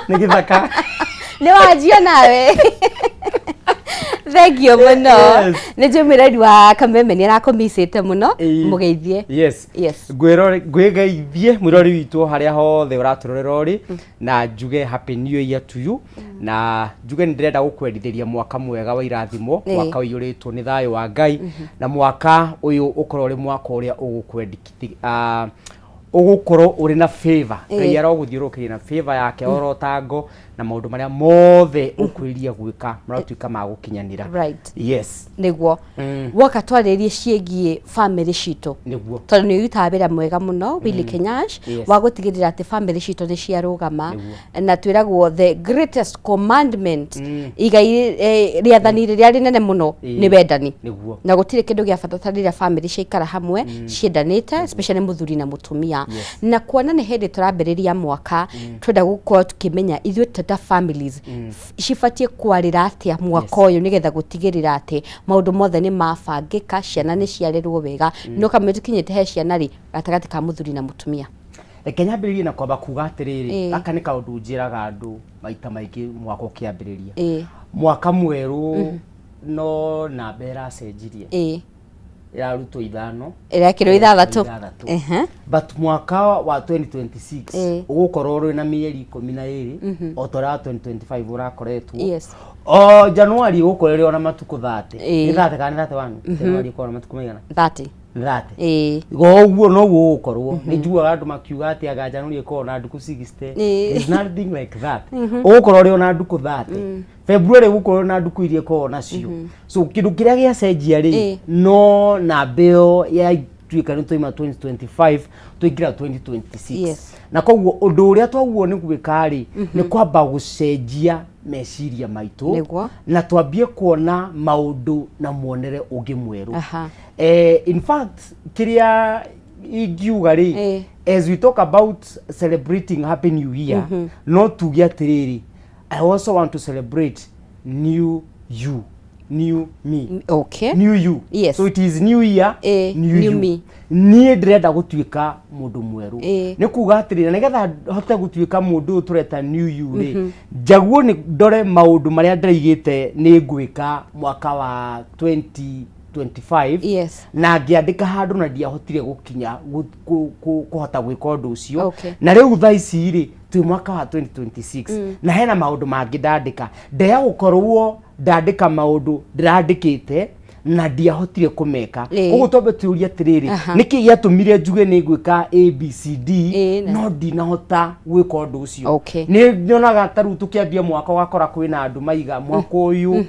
Nĩ gĩthaka. Nĩ wanjia nawe. Thank you muno. Nĩ njũmĩrĩri wa Kameme nĩ arakomicĩte muno mũgeithie. Yes. Ngwĩgeithie mũrori witũ harĩa hothe ũratũrorera ũrĩ na njuge happy new year to you. Na njuge nĩ ndĩrenda gũkwendithĩria mwaka mwega wa irathimo, mwaka ũiyũrĩtwo nĩ thayũ wa Ngai, na mwaka ũyũ ũkorwo ũrĩ mwaka ũrĩa ũgũkwendithia ugukorwo uri na favor. Ngai aroguthiũrũkĩria na favor yake orotango na maundu maria mothe ukwiriria gwika maratuika ma gukinyanira. Right. Yes. Niguo. Woka twaririe ciegie family cito. Niguo. Tondu ni utabira mwega muno Willy Kenyash wa gutigirira ati family cito ni ciarugama na twiragwo the greatest commandment igai riathani riria rinene muno ni wendani. Niguo. Na gutire kindu gia bata tarira family ciikara hamwe ciendanite especially muthuri na mutumia. Na kuona ni hindi turambiriria mwaka twenda gukorwo tukimenya ithuĩ ta families cibatie kwarira atia mwaka uyu nigetha gutigirira ati maundu mothe ni mabangika, ciana ni ciarerwo wega, no kamwe tukinyite he ciana ri gatagati ka muthuri na mutumia. Kenya mbiriria na kwamba kuga atiriri aka ni kaundu njiraga andu maita maingi mwaka ukiambiriria mwaka mweru no na bera cenjirie ya ruto ithano irakiro ithathatu but mwaka wa 2026 ugukorwo uri na mieri 12 otora 2025 urakoretwo January ugukorere ona matuko 30 ni 30 kana 31 January ukorwo matuko maigana 30 goguo no gukorwo ni njuaga andu makiuga ati aga January ukorwo na nduku 60 is nothing like that ugukorwo uri ona nduku 30 February ugukorwo na nduku irie ko nacio so kindu kiria gia cenjia ri no na beo ya tuika ni toima 2025 tuigira 2026 na koguo undu uria twaguo ni gwika ri ni kwamba gucenjia meciria maitu na twambie kuona maundu na muonere ungi mweru. In fact kiria ingiuga ri as we talk about celebrating happy new year no tuge atiriri I also want to celebrate new you, new me. Okay. New you. Yes. So it is new year, new me. Ni ndirenda gutuika mundu mweru. Ni kuga atirira nigetha hote gutuika mundu tureta new you ri. Jaguo ni ndore maundu maria ndiraigite ni ngwika mwaka wa 2025 na ngiandika handu na ndiahotire gukinya kuhota gwika undu ucio na riu thaa ici ri tu mwaka wa 2026 na hena maundu mangi ndandika ndeya gukorwo ndandika maundu ndirandikite na ndiahotire kumeka ugu tobe tuuria atiriri niki giatumire njuge ni gwika ABCD no ndinahota gwika undu ucio ni nyonaga taru tukiambia mwaka wakora kwina andu maiga mwaka uyu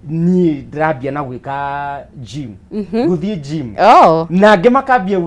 ni ndirambia na gwika gym guthie gym na ngimakambia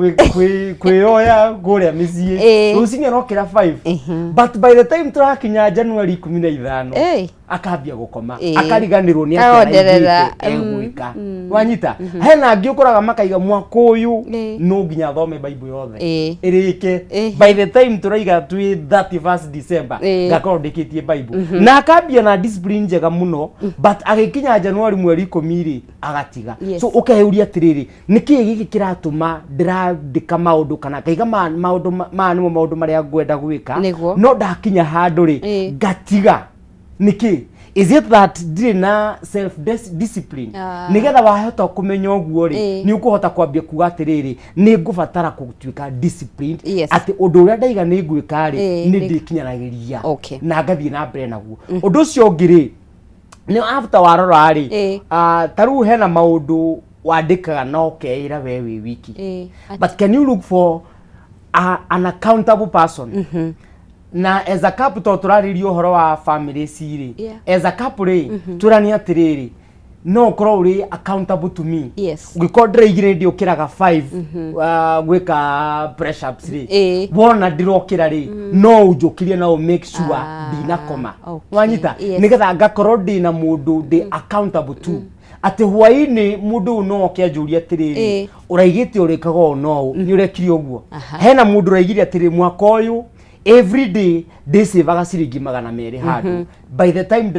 kwioya guria micii rucini arokira 5 but by the time turakinya January 15 akambia gukoma akariganirwo ni atia egwika wanyita hena ngi ukoraga makaiga mwaka uyu no nginya thome bible yothe irike by the time turaiga twi 31st December ngakorwo ndikitie bible na akambia na discipline njega muno but agikinya January mweri 10 agatiga so ukeheuria atiriri niki giki kiratuma ndirandika maundu kana kaiga maundu maria ngwenda gwika no ndakinya handu ri ngatiga niki is it that dina self discipline nigetha wahota kumenya uguo ri ni ukuhota kwambia kuga atiriri ni ngubatara gutuika disciplined ati undu uria ndaiga ni ngwika ri ni ndikinyanagiria na ngathie na mbere naguo undu ucio ngiri ni after warora ri taru hena maundu wandikaga no keira we wi wiki but can you look for an accountable person na as a couple turaririo horo wa family siri as a couple turani atiriri no korwo uri accountable to me ugikodra igire ndio kiraga 5 gwika press ups ri wona ndirokira ri no ujukirie na make sure ndinakoma wanyita nigetha ngakorwo ndina mundu ndi accountable to ati hwaini mundu no okiajuria atiriri uraigite urikaga no ni urekiri uguo hena mundu uraigiria atiri mwaka uyu every day ndĩsĩvaga ciringi 200 handũ by the time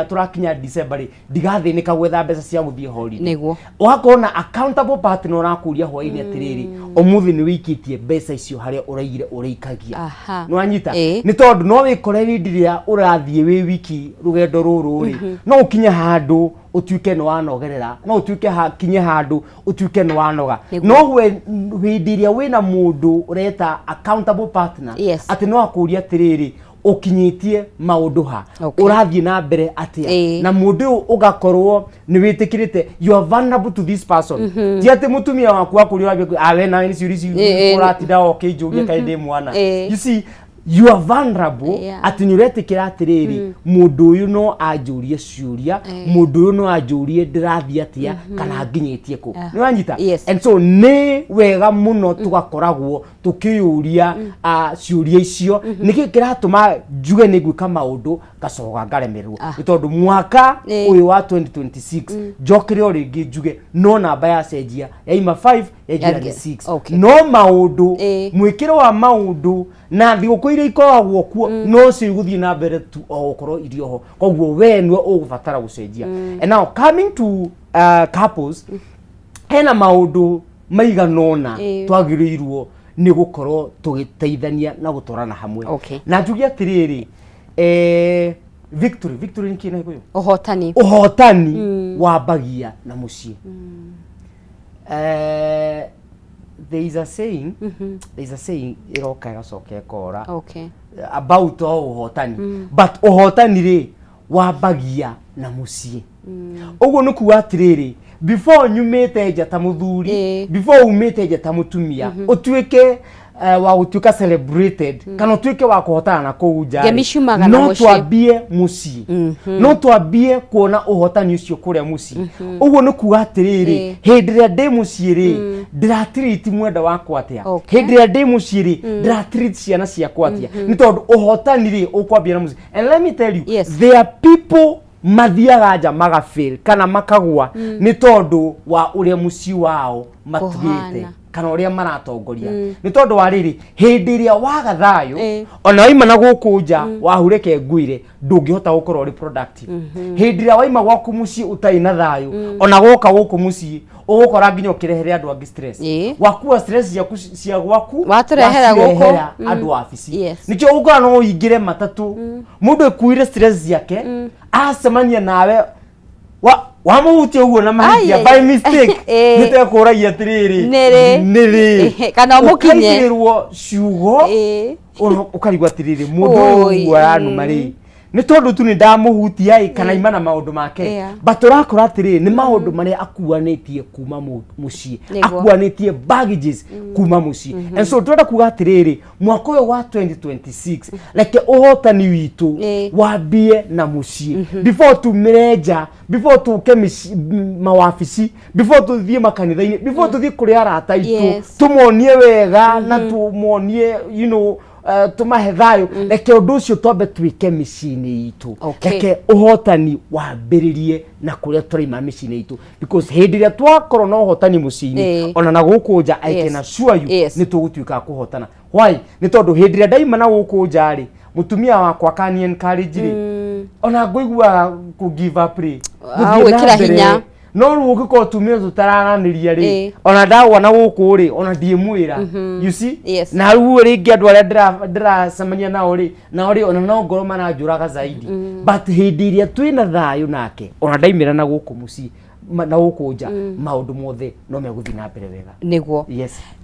tũrakinya December ndigathĩnĩka gwetha mbeca cia gũthiĩ holiday nĩguo ũgakona accountable partner ũrakũria hwainĩ atĩrĩrĩ ũmũthĩ nĩ wĩikĩtie mbeca icio harĩa ũraigire ũrĩikagia nĩwanyita nĩ tondũ no wĩkore hĩndĩ ĩrĩa ũrathiĩ wĩ wiki rũgendo rũrũ rĩ no ũkinye handũ utuike no wanogerera no utuike kinye handu utuike no wanoga no we hĩndĩ ĩrĩa wĩna mũndũ ureta accountable partner ati no akuria atiriri ukinyitie maundu ha urathie na mbere atia na mundu ugakorwo ni witikirite you are vulnerable to this person ti ati mutumia waku akuria awe na ni ciuri uratinda okinjuria kainde mwana you see you are vulnerable ati ni uretikira atiriri mundu uyu no anjurie ciuria mundu uyu no anjurie ndirathia atia kana nginyitie ku ni wanyita and so ni wega muno tugakoragwo tukiyuria ciuria icio niki kiratuma njuge ni gwika maundu gacoga ngaremerwo tondu mwaka uyu wa 2026 njokire o ringi njuge no namba ya cenjia yaima 5 yagira 6 no maundu mwikiro wa maundu na thigũkũ iria ikoragwo kuo no cio igũthiĩ na mbere tu o gũkorwo irio ho koguo we nĩwe ũgũbatara gũcenjia and now coming to couples hena maũndũ maiganona twagĩrĩirwo nĩ gũkorwo tũgĩteithania na gũtwarana hamwe na njuge atĩrĩrĩ victory nĩ kĩna gĩkũyũ ũhotani wambagia na mũciĩ there is a saying iroka gacoke kora about uhotani but uhotani ri wambagia na muciĩ uguo nĩ kuga atiriri before nyumite nja ta muthuri before umite nja ta mutumia utuike wa gutuika celebrated kana utuike wa kuhotana na kuja no twambie muciĩ no twambie kuona uhotani ucio kuria muciĩ uguo nĩ kuga atiriri hĩndĩ ĩrĩa ndĩ muciĩ ri ndiratreat mwenda wakwa atia hĩndĩ ĩrĩa ndĩ muciĩ ri ndiratreat ciana ciakwa atia nĩ tondu uhotani ri ukwambia na muciĩ and let me tell you there are people mathiaga nja magafail kana makagwa nĩ tondu wa uria muciĩ wao matugĩte kana uria maratongoria ni tondu wa riri hindi iria waga thayo ona waima na guku nja wahureke nguire ndungihota gukorwo ri productive hindi iria waima gwaku muciĩ utai na thayo ona goka guku muciĩ ugukora nginya ukirehere andu angi stress wakua stress cia gwaku waturehera guku andu afici nikio ugora no ingire matatu mundu ekuire stress yake acemania nawe wamuhutie uguo na mahitia by mistake nitekuragia atiriri niri kana mukinyirwo ciugo ukarigwa atiriri mundu uyu aranuma ri ni tondu tu ni ndamuhutia kana imana maundu make but urakora atiriri ni maundu maria akuanitie kuma muciĩ akuanitie baggages kuma muciĩ and so turenda kuga atiriri mwaka uyu wa 2026 like uhotani witu wambie na muciĩ before tumirenja before tuke mawafici before tuthie makanitha-ini before tuthie kuri arata itu tumonie wega na tumonie you know tumahe thayo reke undu ucio twambe twike mĩciĩ-inĩ itu reke uhotani wambĩrĩrie na kuria tũraima mĩciĩ-inĩ itu because hĩndĩ ĩrĩa twakorwo na uhotani mũciĩ-inĩ ona na gũkũ nja I can assure you nĩ tũgũtuĩka kũhotana why nĩ tondu hĩndĩ ĩrĩa ndaima na gũkũ nja rĩ mutumia wakwa kani encourage rĩ ona ngũigua ku give up rĩ gwĩkĩra hinya no ruko tumia tutarananiria ri ona ndagwa na guku ri ona ndiemwira you see na ruo ringi andu aria ndiracemania nao ri ona no ngoro mananjuraga zaidi but hindi iria twina thayo nake ona ndaimira na guku muci na guku nja maundu mothe no meguthi na mbere wega niguo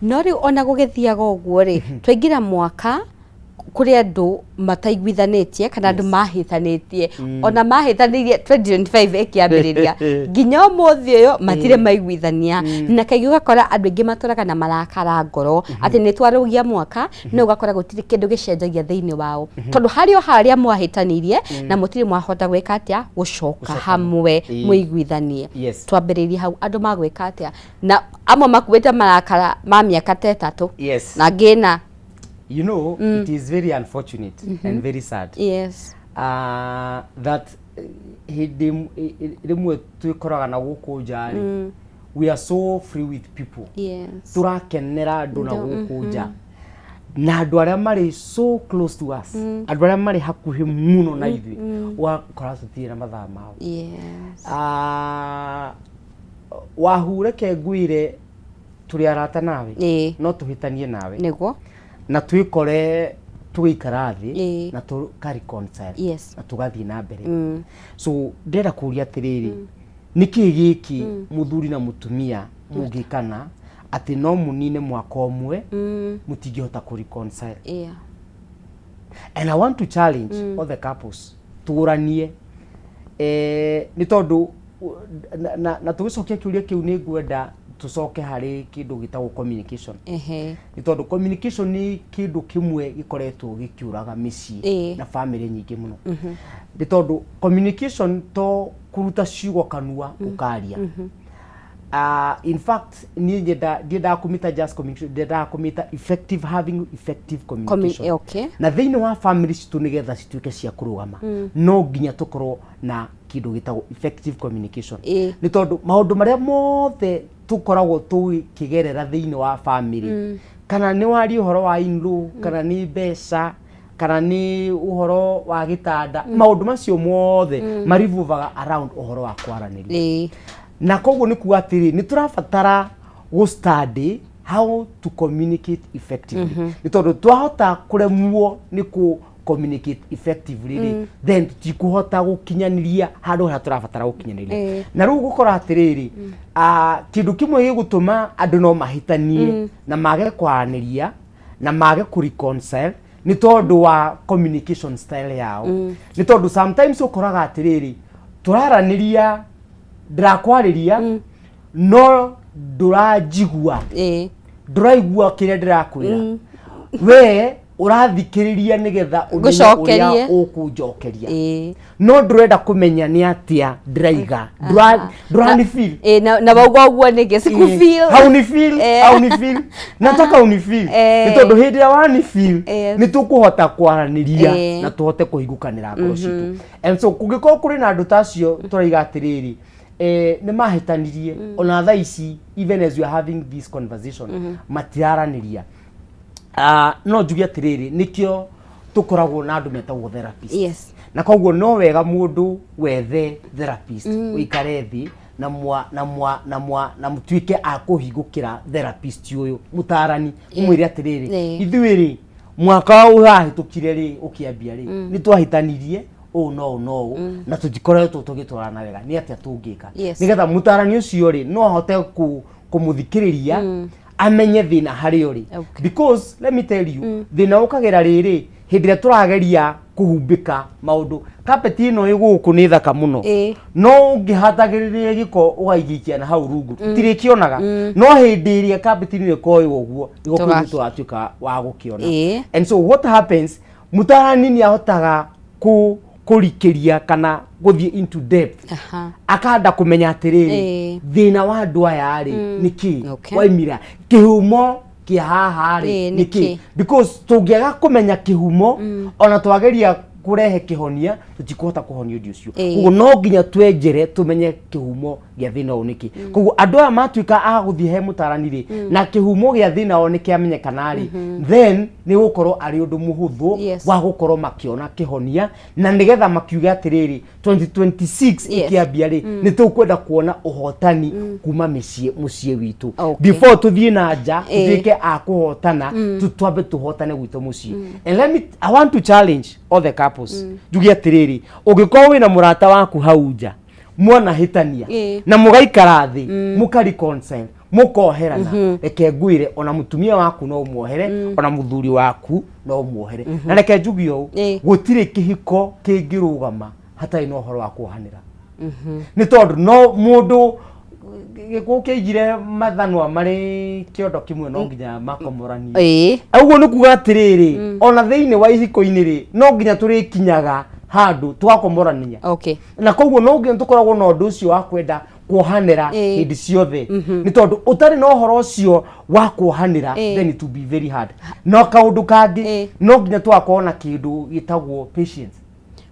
no ri ona gugithiaga uguo ri twaingira mwaka kuri andu mataiguithanitie kana andu mahithanitie ona mahithanirie 2025 ikiambiriria nginya umuthi uyu matire maiguithania na kaigi ugakora andu ingi maturaga na marakara ngoro ati ni twarugia mwaka no ugakora gutiri kindu gicenjagia thiini wao tondu haria mwahitanirie na mutire mwahota gwika atia gucoka hamwe muiguithanie twambiririe hau andu magwika atia na amwe makuite marakara ma miaka 3 na ngina you know it is very unfortunate and very sad that rimwe twikoraga na guku njari we are so free with people turakenera andu na guku nja na andu aria mari so close to us andu aria mari hakuhi muno na ithui wakora tutire mathaa mao yes wahureke ngwire turi arata nawe no tuhitanie nawe niguo na twikore tuikara thi na tukari concert yes na tugathie na mbere so ndera kuria atiriri niki giki muthuri na mutumia mugikana ati no munine mwaka omwe mutingihota ku reconcile and I want to challenge all the couples turanie ni tondu na tugicokia kiuria kiu ni ngwenda tucoke hari kindu gitagwo communication ni tondu communication ni kindu kimwe gikoretwo gikiuraga micii na family nyingi muno ni tondu communication to kuruta ciugo kanua ukaria in fact ni ndienda kumita just communication ndienda kumita effective having effective communication okay na thiini wa family citu nigetha cituike cia kurugama no nginya tukorwo na kindu gitagwo effective communication ni tondu maundu maria mothe tukoragwo tukigerera thiini wa family kana ni wari uhoro wa inlu kana ni mbeca kana ni uhoro wa gitanda maundu macio mothe marivuvaga around uhoro wa kwaranĩria na koguo ni kuga atiri ni turabatara go study how to communicate effectively ni tondu twahota kuremwo ni ku communicate effectively then tikuhota gukinyaniria handu ha turabatara gukinyaniria na riu gukora atiriri kindu kimwe gigutuma andu no mahitanie na mage kwaraniria na mage ku reconcile ni tondu wa communication style yao ni tondu sometimes ukoraga atiriri turaraniria ndirakwariria no ndurajigua nduraigua kiria ndirakwira we urathikiriria nigetha uria ukunjokeria no ndurenda kumenya ni atia ndiraiga ndurani feel na bagwa nige siku feel how ni feel nataka uni feel ni tondu hindi ya wani feel ni tukuhota kwaraniria na tuhote kuhigukanira ngoro citu and so kugiko kuri na andu tacio turaiga atiriri ni mahitanirie ona thaa ici even as we are having this conversation matiraraniria no njugia atiriri nikio tukoragwo na andu metagwo therapist na koguo no wega mundu wethe therapist uikare thi na mutuike akuhingukira therapist uyu mutarani umwire atiriri ithuiri mwaka uhahitukire ri ukiambia ri ni twahitanirie no na tujikoretwo tugitwarana wega ni atia tungika nigetha mutarani ucio ri no ahote kumuthikiriria amenye thina hari uri because let me tell you thina ukagera riri hindire turageria kuhumbika maundu carpet ino iguku ni thaka muno no ungihatagiriria giko ugaigikia na hau rungu tutirikionaga no hindi iria carpet ino ikoyo uguo igoko twatuika wa gukiona and so what happens mutarani ni ahotaga kurikiria kana guthie into depth akanda kumenya atiriri thina wa andu aya ri niki waimira kihumo kia haha ri niki because tungiaga kumenya kihumo ona twageria kurehe kihonia tutikuhota kuhonia undu ucio koguo no nginya twenjere tumenye kihumo gia thina uniki koguo andu aya matuika aguthie he mutarani ri na kihumo gia thina uniki amenyekana ri then ni gukorwo ari undu muhuthu wa gukorwo makiona kihonia na nigetha makiuga atiriri 2026 ikiambia ri ni tukwenda kuona uhotani kuma mucie witu before tuthie na nja tuthike akuhotana tutwambe tuhotane gwitu mucie and I want to challenge all the couples njugia atiriri ugikorwo wina murata waku hau nja mwana hitania na mugaikara thi mukari consent mukoherana reke ngwire ona mutumia waku no muohere ona muthuri waku no muohere na reke njugio gutire kihiko kingirugama hatai no horo wa kuhanira ni tondu no mundu gikukiigire mathanwa mari kiondo kimwe no nginya makomorani aguo ni kuga atiriri ona thiini wa ihiko-ini ri no nginya turikinyaga handu twakomorania na koguo no nginya tukoragwo na undu ucio wa kwenda kuhanira hindi ciothe ni tondu utari no horo ucio wa kuhanira then it will be very hard no kaundu kangi no nginya twakorwo na kindu gitagwo patience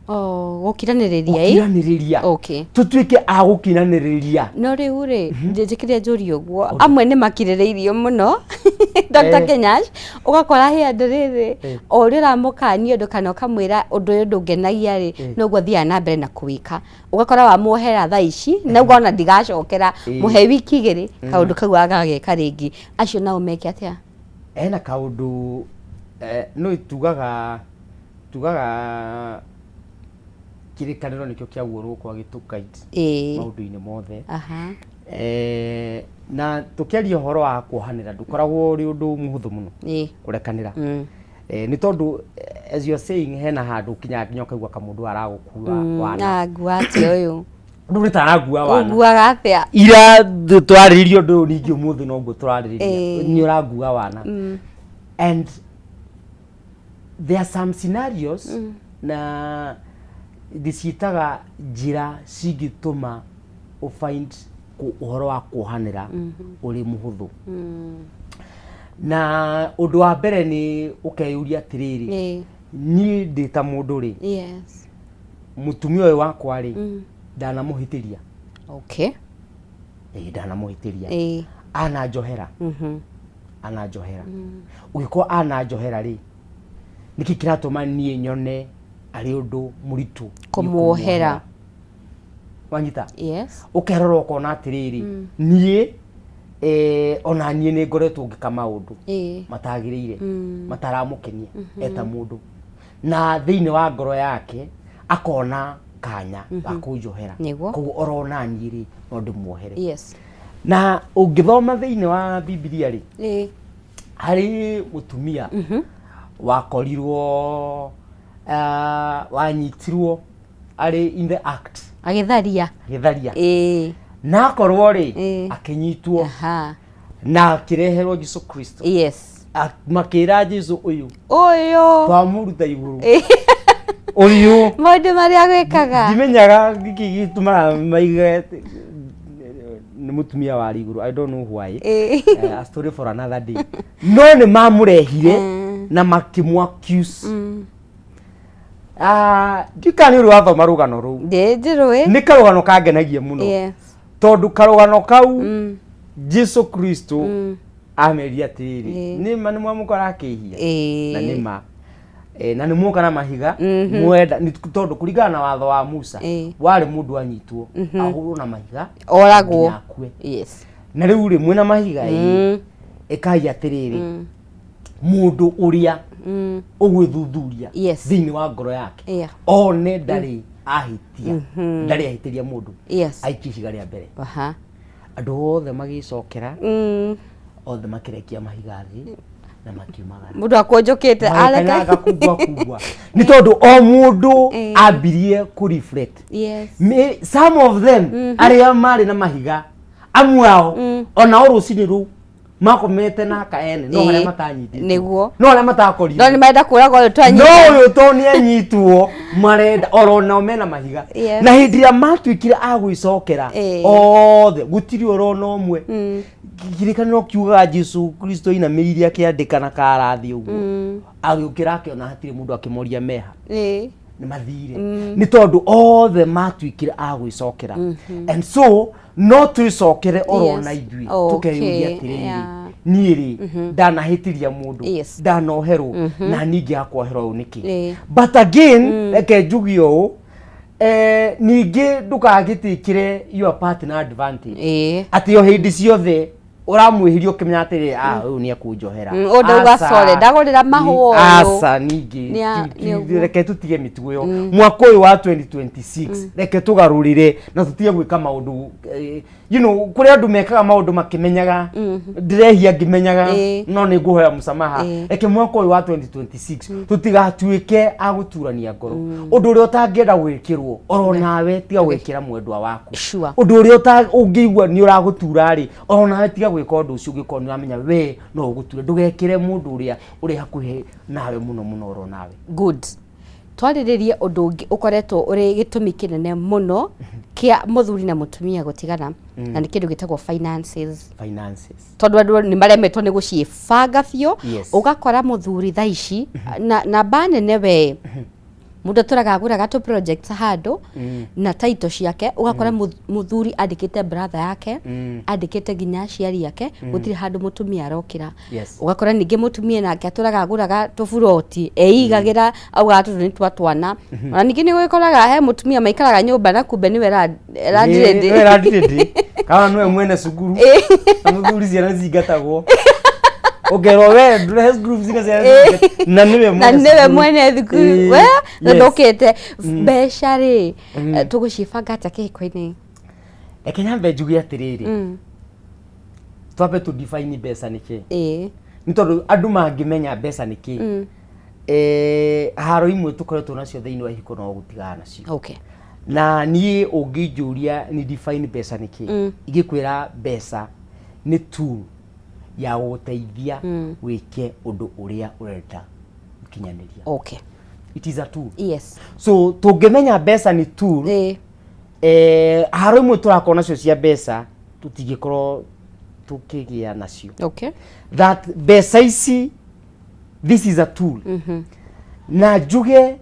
gukiraniriria okay tutuike a gukiraniriria no riu ri njikire njuri uguo amwe ni makirireirio muno Dr. Kenyash ugakora he andiriri o rira mukani undu kana ukamwira undu uyu ndungenagia ri no guthia na mbere na kuwika ugakora wa muhera thaa ici na ugona ndigacokera muhe wiki igiri kaundu kau agageka ringi acio nao meke atia ena kaundu no tugaga kirikaniro nikyo kiagurwo kwa gitukaiti maundu-ini mothe na tukiaria horo wa kuhanira ndukoragwo uri undu muhuthu muno kurekanira ni tondu as you are saying hena handu kinya kaigwa kamundu aragukua wana guati uyu ndu ritaraguwa wana uguaga atia ira twariririo ndu ningi umuthu no ngo turaririria ni uraguwa wana and there are some scenarios na disitaga njira cingituma ufind uhoro wa kuhanira uri muhuthu na undu wa mbere ni ukeyuria atiriri ni ndita mundu ri yes mutumia uyu wakwa ri ndanamuhitiria okay ndanamuhitiria ana njohera ana njohera ugikwa ana njohera ri niki kiratuma nie nyone ari undu muritu kumuohera wanyita yes ukerora ukona atiriri nie ona nie ni ngoretwo ngikama undu matagiriire mataramukenia eta mundu na thiini wa ngoro yake akona kanya gakunjohera koguo orona nyiri no ndimuohere yes na ungithoma thiini wa Biblia ri hari mutumia wakorirwo wanyitirwo ari in the act agitharia na akorwo ri akinyitwo na kireherwo Jesu Kristo yes makira Jesu uyu twamuruta iguru uyu maundu maria gwikaga ndimenyaga giki gituma maiga ni mutumia wa iguru I don't know why a story for another day no ni mamurehire na makimwa accuse dikani uri wathoma rugano ru ndirwe ni karugano kangenagia muno yes tondu karugano kau Jesu Kristo ameria tiriri ni mani mwamukora akihia na nima na ni muka na mahiga mwenda ni tondu kuringana na watho wa Musa wari mundu anyitwo ahurwo na mahiga oragwo yes na riu ri mwena mahiga ekai atiriri mundu uria ugwithuthuria thiini wa ngoro yake one ndari ahitia ndari ahitiria mundu aikihiga ria mbere andu othe magicokera othe makirekia mahiga thi na makiumagara mundu akonjokete aleka kubwa ni tondu o mundu ambirie ku reflect some of them aria mari na mahiga amwao ona orucini ru makomete na kaene no haria matanyiti niguo no haria matakorire no ni maenda kuraga uyu twanyita no uyu to ni anyitwo marenda orona mena mahiga na hindi ya matwikire agwicokera othe gutiri orona omwe kirikaniro kiuga Jesu Kristo ina miiria kiandika na karathi uguo agiukira akiona hatire mundu akimoria meha ni mathire ni tondu othe matwikire agwicokera and so no twicokere orona idui tukeyuria atiriri niiri ndanahitiria mundu ndanoherwo na ningi akwoherwo uniki but again reke njugio ningi ndukagitikire your partner advantage ati yo hindi ciothe uramwihiria ukimenya atiri uyu ni akunjohera undu ugasore ndagurira mahu asa ningi reke tutige mitugo yo mwaka uyu wa 2026 reke tugarurire na tutige gwika maundu you know kuri andu mekaga maundu makimenyaga ndirehia ngimenyaga no ni nguhoya musamaha reke mwaka uyu wa 2026 tutigatuike aguturania ngoro undu uri utangienda gwikirwo oronawe tiga gwikira mwendwa waku undu uri ungiigua ni uragutura ri oronawe tiga gwika undu ucio ngikoni uramenya we no uguture ndugekire mundu uria uri hakuhe nawe muno oronawe good twariririe undu ungi ukoretwo uri gitumi kinene muno kia muthuri na mutumia gutigana na ni kindu gitagwo finances tondu andu ni maremetwo ni guciibanga bio ugakora muthuri thaici na banene we mundu turaga aguraga to projects handu na title ciake ugakora muthuri andikite brother yake andikite ginya aciari yake gutiri handu mutumia arokira ugakora ninge mutumia nake aturaga aguraga to furoti eigagira auga tu ni twatwana na ninge ni gwikoraga he mutumia maikaraga nyumba na kumbe niwe radiredi kana nwe mwene suguru muthuri ciana zingatagwo ogero we dress groups na niwe mwene thukuru we ndokete besha ri tugucibanga atake ikoini ekenya mbenjugi atiriri twabe tu define besa niki ni tondu andu mangimenya besa niki haro imwe tukoretwo nacio thiini wa ihiko no gutigana nacio na nie ungijuria ni define besa niki igikwira besa ni tool ya guteithia wike undu uria urenda ukinyaniria it is a tool so tungimenya besa ni tool haro imwe turakona cio cia besa tutigikorwo tukigia nacio that besa ici this is a tool na njuge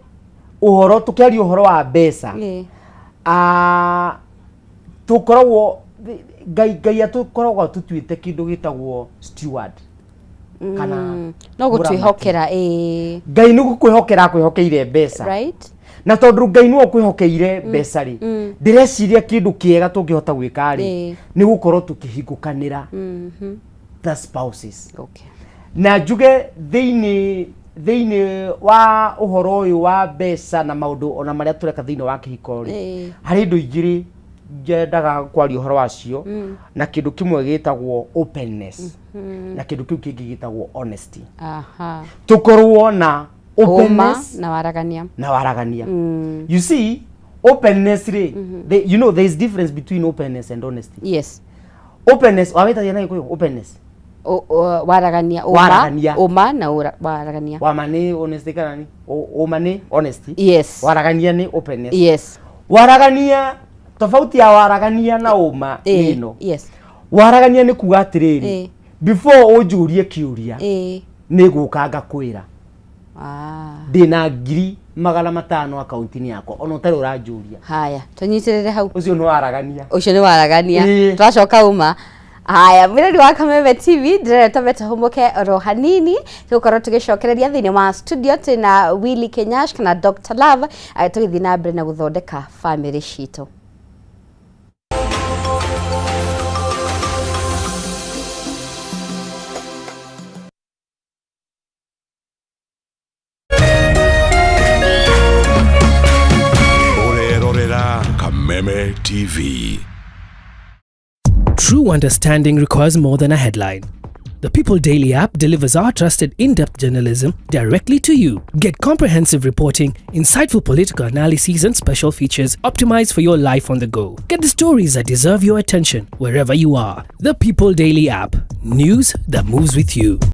uhoro tukiaria uhoro wa besa tukoragwo gai atukoragwo tutuite kindu gitagwo steward kana no gutwihokera gai ni gukwihokera kwihokeire besa na tondu ngai ni okwihokeire besa ri ndireciria kindu kiega tungihota gwika ri ni gukorwo tukihingukanira the spouses na njuge thiini wa uhoro uyu wa besa na maundu ona maria tureka thiini wa kihiko ri hari ndu igiri njendaga kwari uhoro wacio na kindu kimwe gitagwo openness na kindu kiu kingi gitagwo honesty tukorwo na openness na waragania you see openness ri you know there is difference between openness and honesty openness wawetagia na ikuyo openness waragania uma na waragania wama ni honesty kana ni uma ni honesty waragania ni openness waragania tofauti ya waragania na uma ino waragania ni kuga atiriri before ujurie kiuria ni gukanga kwira ndina ngiri 500 akaunti-ini yakwa ona utari urajuria haya tunyitirire hau ucio ni waragania twacoka uma haya mwirori wa Kameme TV ndireta beta humbuke oro hanini tukorwo tugicokereria thiini wa studio tina Willy Kenyash kana Dr. Love tugithi na mbere na guthondeka family citu. Kameme TV. True understanding requires more than a headline. The People Daily app delivers our trusted in-depth journalism directly to you. Get comprehensive reporting, insightful political analyses and special features optimized for your life on the go. Get the stories that deserve your attention wherever you are. The People Daily app. News that moves with you.